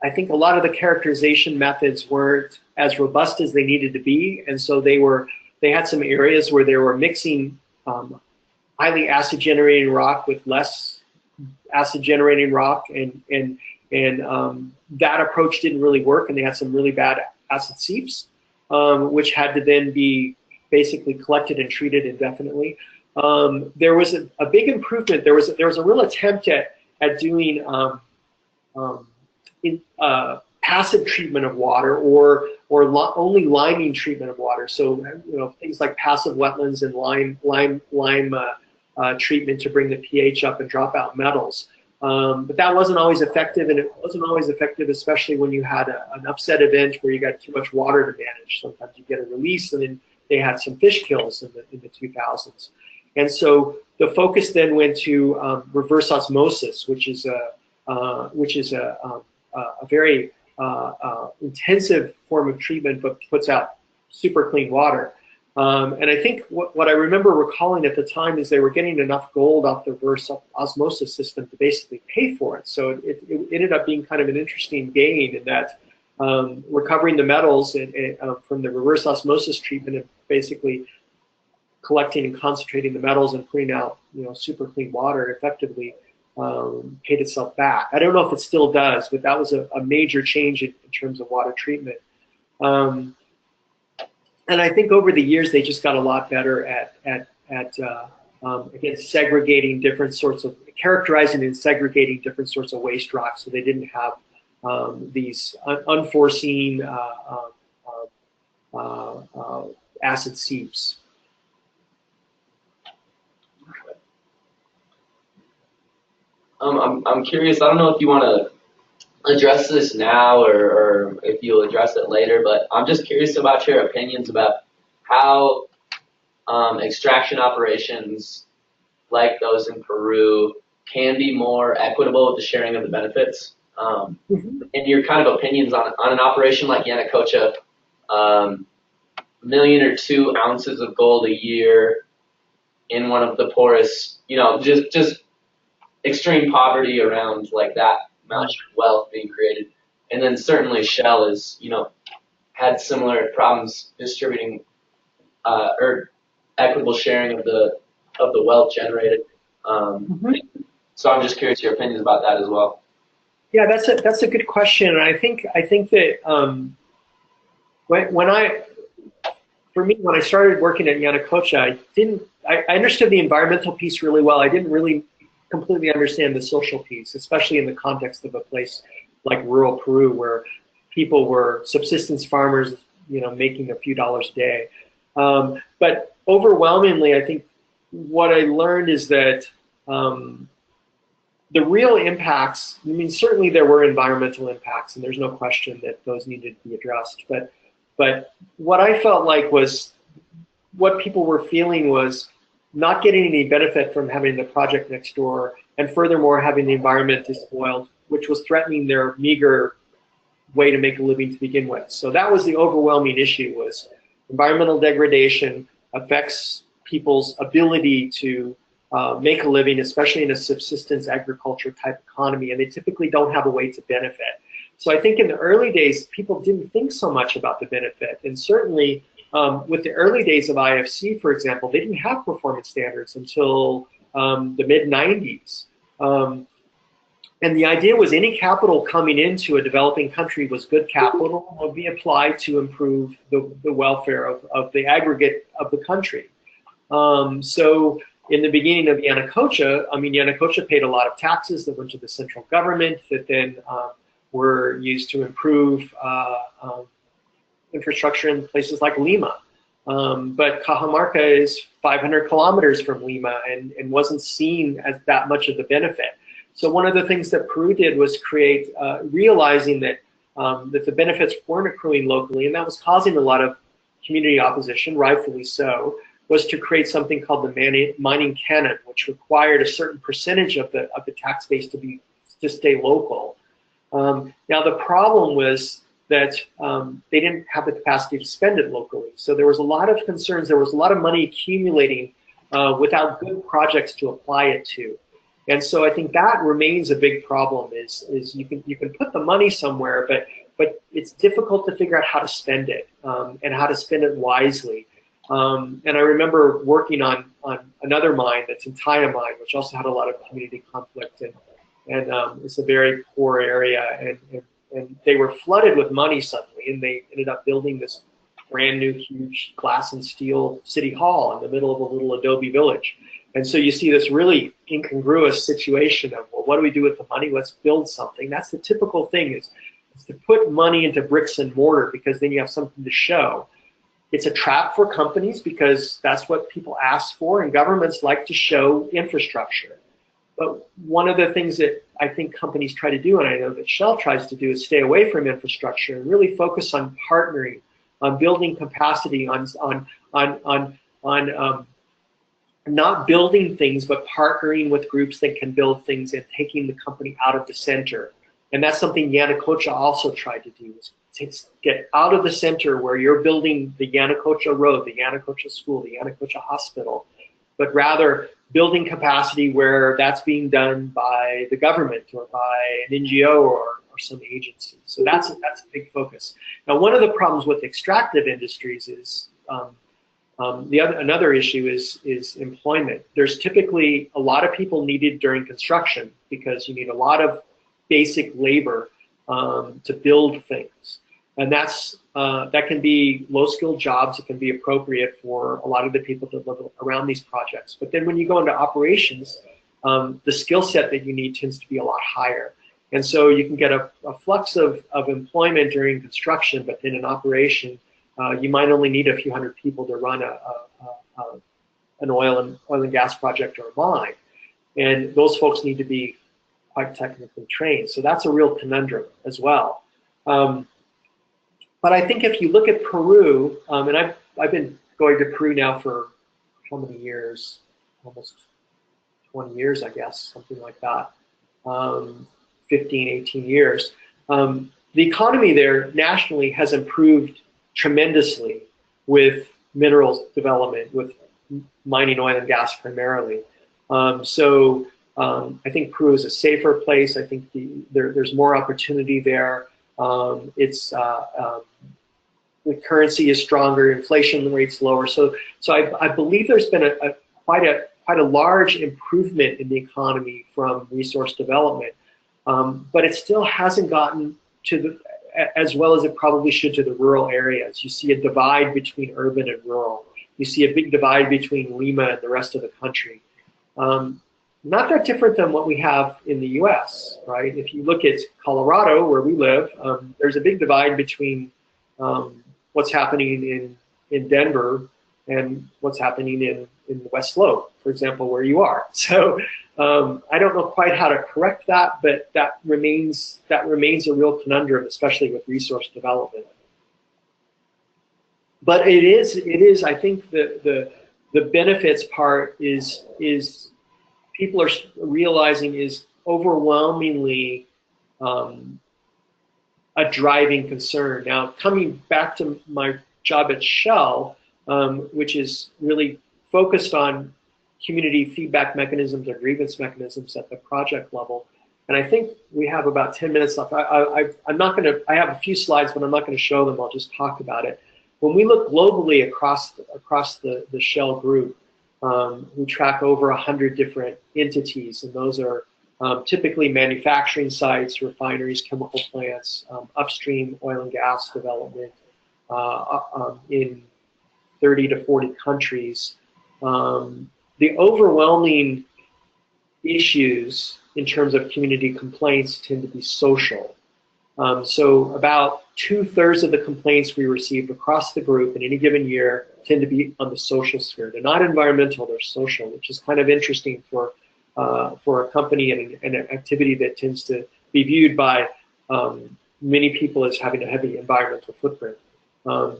I think a lot of the characterization methods weren't as robust as they needed to be, and so they had some areas where they were mixing highly acid generating rock with less acid generating rock, and that approach didn't really work, and they had some really bad acid seeps, which had to then be basically collected and treated indefinitely. There was a big improvement. There was a real attempt at doing passive treatment of water, or only liming treatment of water. So things like passive wetlands and lime treatment to bring the pH up and drop out metals. But that wasn't always effective, and it wasn't always effective, especially when you had an upset event where you got too much water to manage. Sometimes you get a release, and then they had some fish kills in the 2000s. And so the focus then went to reverse osmosis, which is a very intensive form of treatment, but puts out super clean water. And I think what I remember recalling at the time is they were getting enough gold off the reverse osmosis system to basically pay for it. So it ended up being kind of an interesting gain in that recovering the metals from the reverse osmosis treatment and basically collecting and concentrating the metals and putting out super clean water effectively paid itself back. I don't know if it still does, but that was a major change in terms of water treatment. And I think over the years they just got a lot better at again, characterizing and segregating different sorts of waste rocks, so they didn't have these unforeseen acid seeps. I'm curious. I don't know if you want to address this now or if you'll address it later, but I'm just curious about your opinions about how extraction operations like those in Peru can be more equitable with the sharing of the benefits. And your kind of opinions on an operation like Yanacocha, 1 million or 2 ounces of gold a year in one of the poorest, just extreme poverty around like that amount of wealth being created. And then certainly Shell is, had similar problems distributing or equitable sharing of the wealth generated. So I'm just curious your opinions about that as well. Yeah, that's a good question, and I think that for me, when I started working at Yanacocha, I understood the environmental piece really well. I didn't really completely understand the social piece, especially in the context of a place like rural Peru, where people were subsistence farmers, making a few dollars a day. But overwhelmingly, I think what I learned is that the real impacts, certainly there were environmental impacts, and there's no question that those needed to be addressed. But what I felt like was what people were feeling was not getting any benefit from having the project next door, and furthermore having the environment despoiled, which was threatening their meager way to make a living to begin with. So that was the overwhelming issue, was environmental degradation affects people's ability to make a living, especially in a subsistence agriculture type economy, and they typically don't have a way to benefit. So I think in the early days, people didn't think so much about the benefit, and certainly with the early days of IFC, for example, they didn't have performance standards until the mid-90s. And the idea was any capital coming into a developing country was good capital, would be applied to improve the welfare of the aggregate of the country. So in the beginning of Yanacocha, Yanacocha paid a lot of taxes that went to the central government that then were used to improve infrastructure in places like Lima. But Cajamarca is 500 kilometers from Lima and wasn't seen as that much of the benefit. So one of the things that Peru did was create, realizing that the benefits weren't accruing locally, and that was causing a lot of community opposition, rightfully so, was to create something called the mining canon, which required a certain percentage of the tax base to stay local. Now the problem was that they didn't have the capacity to spend it locally. So there was a lot of concerns. There was a lot of money accumulating without good projects to apply it to. And so I think that remains a big problem. Is you can put the money somewhere, but it's difficult to figure out how to spend it and how to spend it wisely. And I remember working on another mine, that's Taya mine, which also had a lot of community conflict, and it's a very poor area, and they were flooded with money suddenly, and they ended up building this brand new huge glass and steel city hall in the middle of a little adobe village. And so you see this really incongruous situation of, well, what do we do with the money? Let's build something. That's the typical thing, is to put money into bricks and mortar, because then you have something to show. It's a trap for companies because that's what people ask for, and governments like to show infrastructure. But one of the things that I think companies try to do, and I know that Shell tries to do, is stay away from infrastructure and really focus on partnering, on building capacity, on not building things, but partnering with groups that can build things and taking the company out of the center. And that's something Yanacocha also tried to do, is to get out of the center where you're building the Yanacocha Road, the Yanacocha School, the Yanacocha Hospital, but rather building capacity where that's being done by the government or by an NGO or some agency. So that's a big focus. Now, one of the problems with extractive industries is another issue is employment. There's typically a lot of people needed during construction because you need a lot of basic labor to build things. And that's that can be low-skilled jobs. It can be appropriate for a lot of the people that live around these projects. But then when you go into operations, the skill set that you need tends to be a lot higher. And so you can get a flux of employment during construction, but then in operation, you might only need a few hundred people to run an oil and gas project or a mine. And those folks need to be quite technically trained. So that's a real conundrum as well. But I think if you look at Peru, and I've been going to Peru now for how many years? Almost 20 years, I guess, something like that. 15, 18 years. The economy there nationally has improved tremendously with minerals development, with mining oil and gas primarily. So I think Peru is a safer place. I think there's more opportunity there. The currency is stronger, inflation rate's lower. So I believe there's been quite a large improvement in the economy from resource development. But it still hasn't gotten to as well as it probably should to the rural areas. You see a divide between urban and rural. You see a big divide between Lima and the rest of the country. Not that different than what we have in the US, right? If you look at Colorado, where we live, there's a big divide between what's happening in Denver and what's happening in the West Slope, for example, where you are. So I don't know quite how to correct that, but that remains a real conundrum, especially with resource development. But it is. I think the benefits part is people are realizing is overwhelmingly a driving concern. Now, coming back to my job at Shell, which is really focused on community feedback mechanisms or grievance mechanisms at the project level. And I think we have about 10 minutes left. I'm not going to, I have a few slides, but I'm not going to show them. I'll just talk about it. When we look globally across the Shell group, we track over 100 different entities, and those are typically manufacturing sites, refineries, chemical plants, upstream oil and gas development in 30 to 40 countries. The overwhelming issues in terms of community complaints tend to be social. So about 2/3 of the complaints we receive across the group in any given year tend to be on the social sphere. They're not environmental, they're social, which is kind of interesting for a company and an activity that tends to be viewed by many people as having a heavy environmental footprint.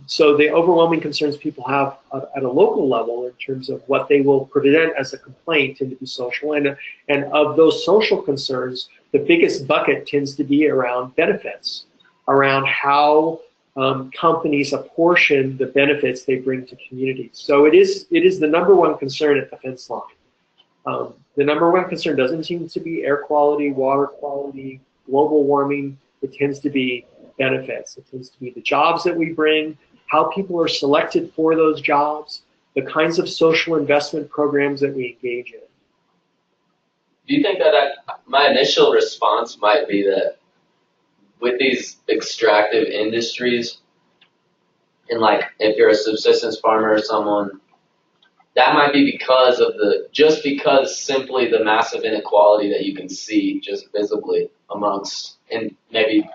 So the overwhelming concerns people have at a local level in terms of what they will present as a complaint tend to be social. And of those social concerns, the biggest bucket tends to be around benefits, around how companies apportion the benefits they bring to communities. So it is the number one concern at the fence line. The number one concern doesn't seem to be air quality, water quality, global warming. It tends to be benefits. It tends to be the jobs that we bring, how people are selected for those jobs, the kinds of social investment programs that we engage in. Do you think that my initial response might be that with these extractive industries, and like if you're a subsistence farmer or someone, that might be because of because simply the massive inequality that you can see just visibly amongst, and maybe,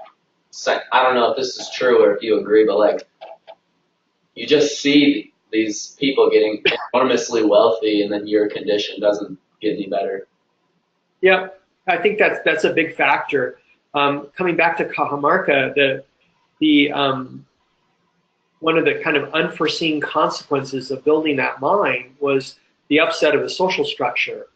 I don't know if this is true or if you agree, but like you just see these people getting enormously wealthy and then your condition doesn't get any better. Yeah, I think that's a big factor. Coming back to Cajamarca, one of the kind of unforeseen consequences of building that mine was the upset of the social structure.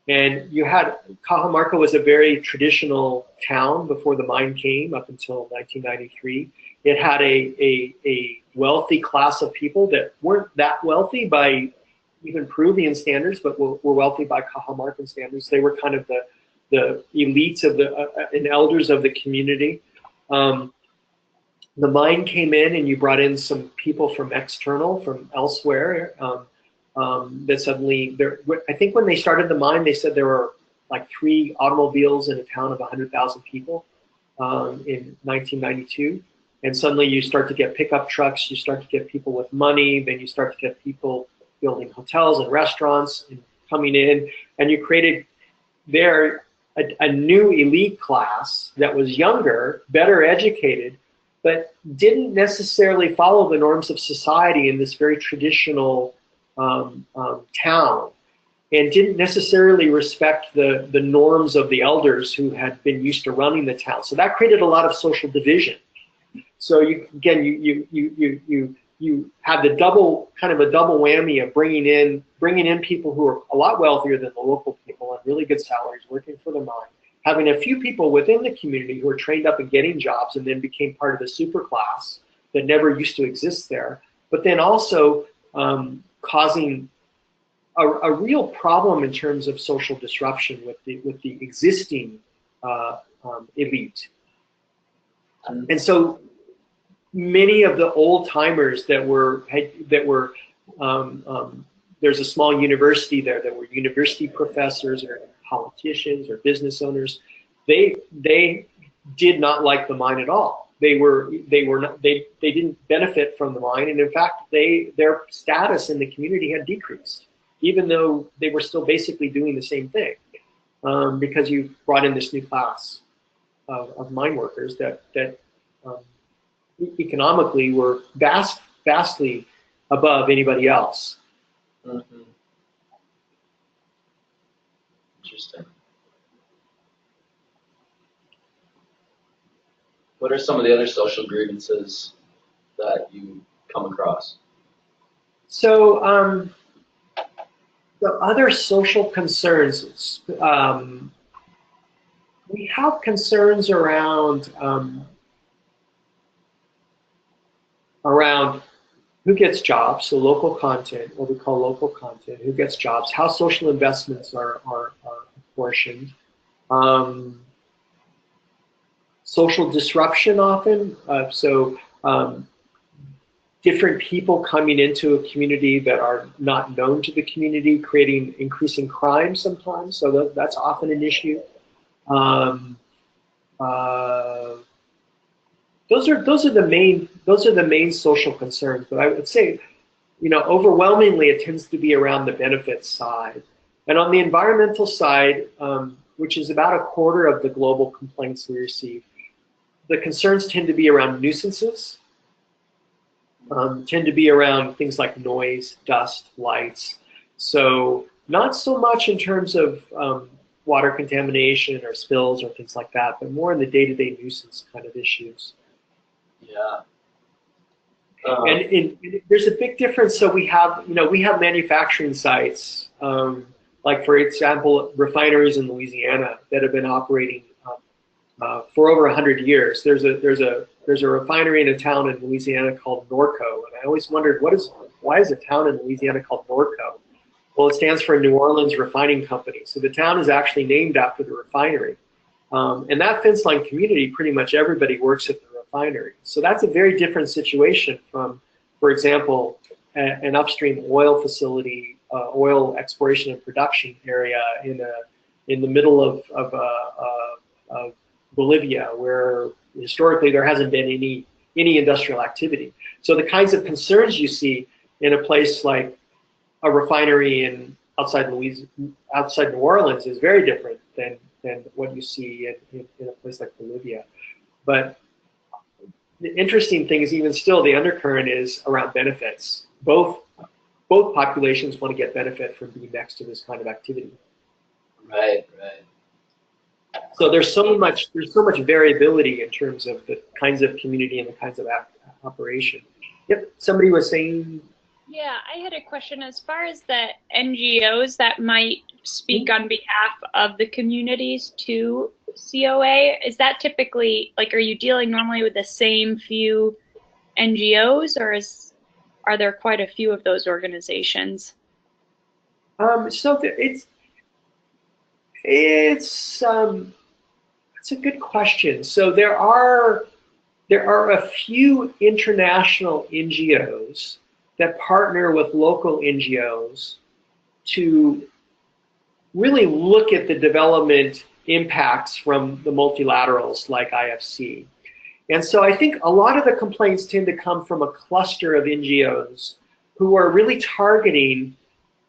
And Cajamarca was a very traditional town before the mine came up until 1993. It had a wealthy class of people that weren't that wealthy by even Peruvian standards, but were wealthy by Cajamarcan standards. They were kind of the elites of and elders of the community. The mine came in and you brought in some people from elsewhere. That suddenly, I think when they started the mine, they said there were like 3 automobiles in a town of 100,000 people in 1992. And suddenly you start to get pickup trucks, you start to get people with money, then you start to get people building hotels and restaurants and coming in, and you created there a new elite class that was younger, better educated, but didn't necessarily follow the norms of society in this very traditional town, and didn't necessarily respect the norms of the elders who had been used to running the town. So that created a lot of social division. So you have the double whammy of bringing in people who are a lot wealthier than the local people on really good salaries, working for the mine, having a few people within the community who are trained up and getting jobs and then became part of the super class that never used to exist there, but then also causing a real problem in terms of social disruption with the existing elite. And so many of the old timers there's a small university there that were university professors or politicians or business owners. They did not like the mine at all. They didn't benefit from the mine, and in fact their status in the community had decreased, even though they were still basically doing the same thing, because you brought in this new class of mine workers that economically were vastly above anybody else. Mm-hmm. Interesting. What are some of the other social grievances that you come across? So the other social concerns, we have concerns around who gets jobs, so local content, what we call local content, who gets jobs, how social investments are apportioned, social disruption often, different people coming into a community that are not known to the community, creating increasing crime sometimes, so that's often an issue. Those are the main social concerns. But I would say, overwhelmingly it tends to be around the benefits side, and on the environmental side, which is about a quarter of the global complaints we receive, the concerns tend to be around nuisances, tend to be around things like noise, dust, lights. So not so much in terms of water contamination or spills or things like that, but more in the day-to-day nuisance kind of issues. Yeah. And there's a big difference. So we have manufacturing sites, like for example, refineries in Louisiana that have been operating for over 100 years. There's a refinery in a town in Louisiana called Norco, and I always wondered why is a town in Louisiana called Norco? Well, it stands for New Orleans Refining Company. So the town is actually named after the refinery. And that fence line community, pretty much everybody works at the refinery. So that's a very different situation from, for example, an upstream oil facility, oil exploration and production area in the middle of Bolivia, where historically there hasn't been any industrial activity. So the kinds of concerns you see in a place like a refinery outside New Orleans is very different than what you see in a place like Bolivia. But the interesting thing is, even still, the undercurrent is around benefits. Both populations want to get benefit from being next to this kind of activity. Right. So there's so much variability in terms of the kinds of community and the kinds of operation. Yep, somebody was saying. Yeah, I had a question as far as the NGOs that might speak on behalf of the communities to COA. Is that typically, are you dealing normally with the same few NGOs, or are there quite a few of those organizations? So it's a good question. So there are a few international NGOs that partner with local NGOs to really look at the development impacts from the multilaterals like IFC. And so I think a lot of the complaints tend to come from a cluster of NGOs who are really targeting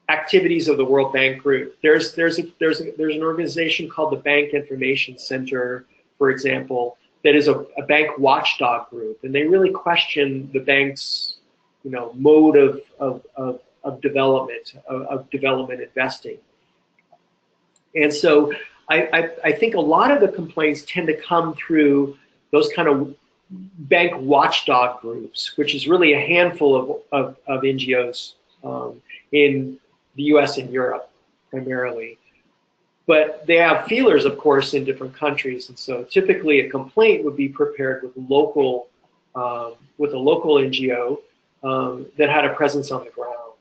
activities of the World Bank Group. There's an organization called the Bank Information Center, for example, that is a bank watchdog group, and they really question the bank's, mode of development investing. And so I think a lot of the complaints tend to come through those kind of bank watchdog groups, which is really a handful of NGOs in the US and Europe primarily. But they have feelers, of course, in different countries. And so typically a complaint would be prepared with a local NGO that had a presence on the ground.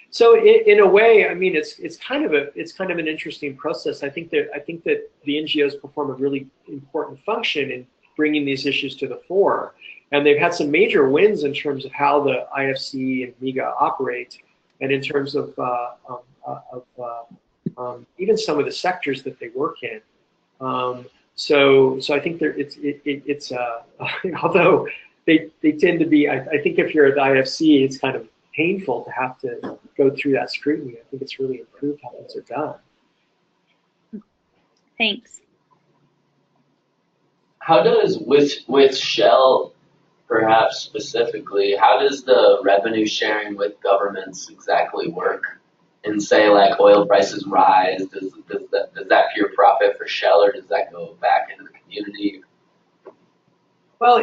So in a way, I mean, it's kind of an interesting process. I think that the NGOs perform a really important function in bringing these issues to the fore, and they've had some major wins in terms of how the IFC and MIGA operate, and in terms of even some of the sectors that they work in. So I think it's although they tend to be, I think if you're at the IFC, it's kind of painful to have to go through that scrutiny. I think it's really improved how things are done. Thanks. How does, with Shell, perhaps specifically, how does the revenue sharing with governments exactly work? And say like oil prices rise, does that pure profit for Shell, or does that go back into the community? Well,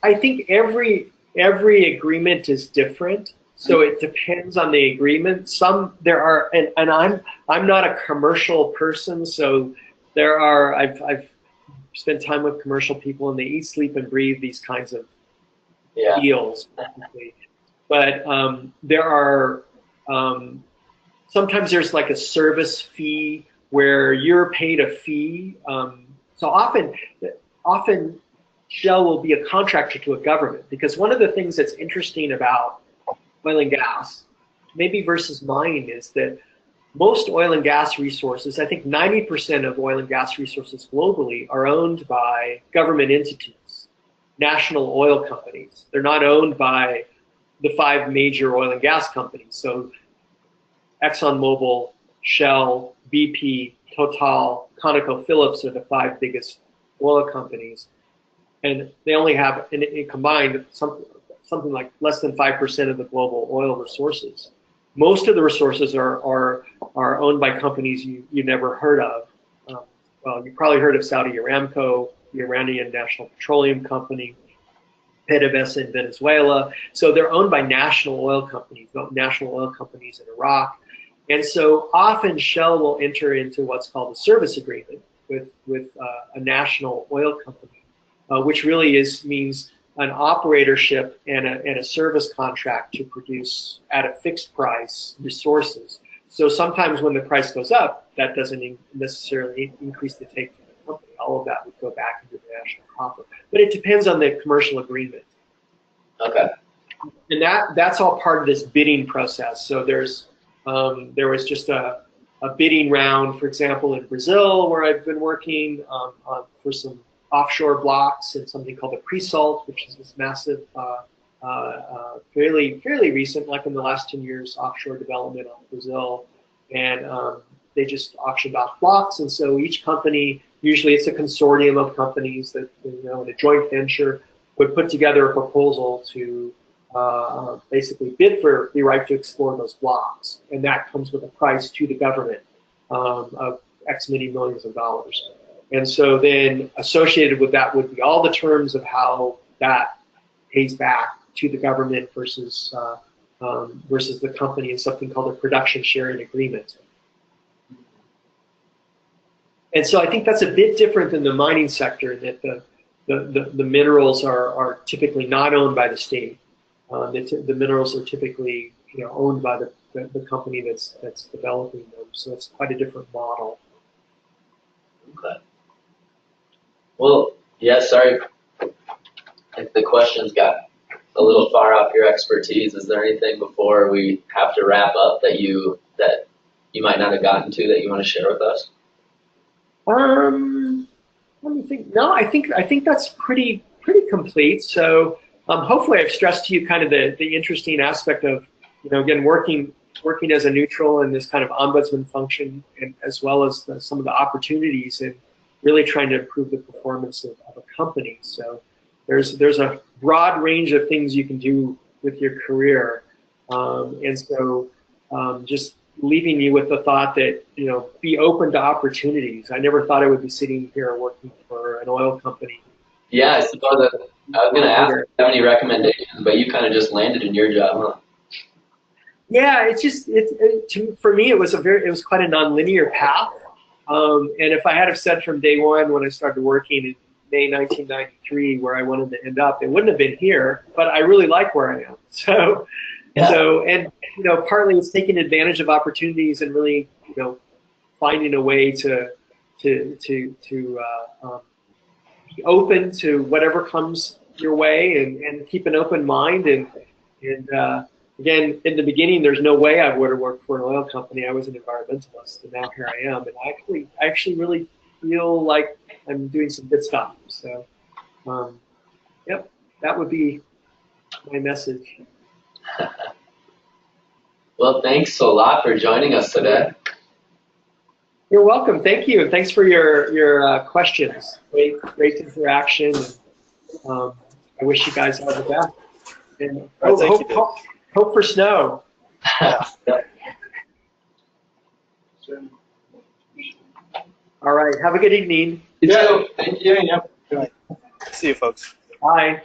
I think every agreement is different. So it depends on the agreement. There are, and I'm not a commercial person, so I've spent time with commercial people, and they eat, sleep, and breathe these kinds of deals. But there are sometimes there's like a service fee where you're paid a fee. So often Shell will be a contractor to a government, because one of the things that's interesting about oil and gas, maybe versus mining, is that most oil and gas resources, I think 90% of oil and gas resources globally, are owned by government entities, national oil companies. They're not owned by the 5 major oil and gas companies. So ExxonMobil, Shell, BP, Total, ConocoPhillips are the 5 biggest oil companies. And they only have, in combined, something like less than 5% of the global oil resources. Most of the resources are owned by companies you never heard of. Well, you probably heard of Saudi Aramco, the Iranian National Petroleum Company, PDVSA in Venezuela. So they're owned by national oil companies in Iraq. And so often Shell will enter into what's called a service agreement with a national oil company, which really means an operatorship and a service contract to produce at a fixed price resources. So sometimes when the price goes up, that doesn't necessarily increase the take from the company. All of that would go back into the national profit. But it depends on the commercial agreement. Okay. And that's all part of this bidding process. So there was just a bidding round, for example, in Brazil, where I've been working for some offshore blocks and something called the pre-salt, which is this massive, fairly recent, like in the last 10 years, offshore development on Brazil. And they just auctioned off blocks. And so each company, usually it's a consortium of companies that, in a joint venture, would put together a proposal to basically bid for the right to explore those blocks. And that comes with a price to the government of X many millions of dollars. And so then associated with that would be all the terms of how that pays back to the government versus the company, in something called a production sharing agreement. And so I think that's a bit different than the mining sector, that the minerals are typically not owned by the state. The minerals are typically owned by the company that's developing them. So it's quite a different model. Okay. Well, yeah, sorry if the questions got a little far off your expertise. Is there anything before we have to wrap up that you might not have gotten to that you want to share with us? Let let me think. No, I think that's pretty complete. So hopefully I've stressed to you kind of the interesting aspect of, again, working as a neutral in this kind of ombudsman function, and as well as some of the opportunities and really trying to improve the performance of a company. So there's a broad range of things you can do with your career, and so just leaving you with the thought that, be open to opportunities. I never thought I would be sitting here working for an oil company. Yeah, I suppose that I was going to ask if you have any recommendations, but you kind of just landed in your job, huh? Yeah, for me, it was quite a nonlinear path. And if I had have said from day one when I started working in May 1993 where I wanted to end up, it wouldn't have been here. But I really like where I am. So, Yeah. And partly it's taking advantage of opportunities and really, finding a way to be open to whatever comes your way, and keep an open mind. And again, in the beginning, there's no way I would have worked for an oil company. I was an environmentalist, and now here I am. And I actually really feel like I'm doing some good stuff. So, yep, that would be my message. Well, thanks a lot for joining us today. You're welcome. Thank you. Thanks for your questions. Great interaction. I wish you guys all the best. And hope for snow. Yeah. All right. Have a good evening. You too. Thank you. Yep. Right. See you, folks. Bye.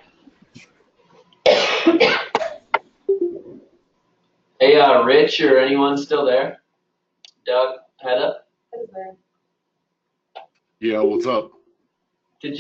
Hey, Rich or anyone still there? Doug, head up. Yeah, what's up? Did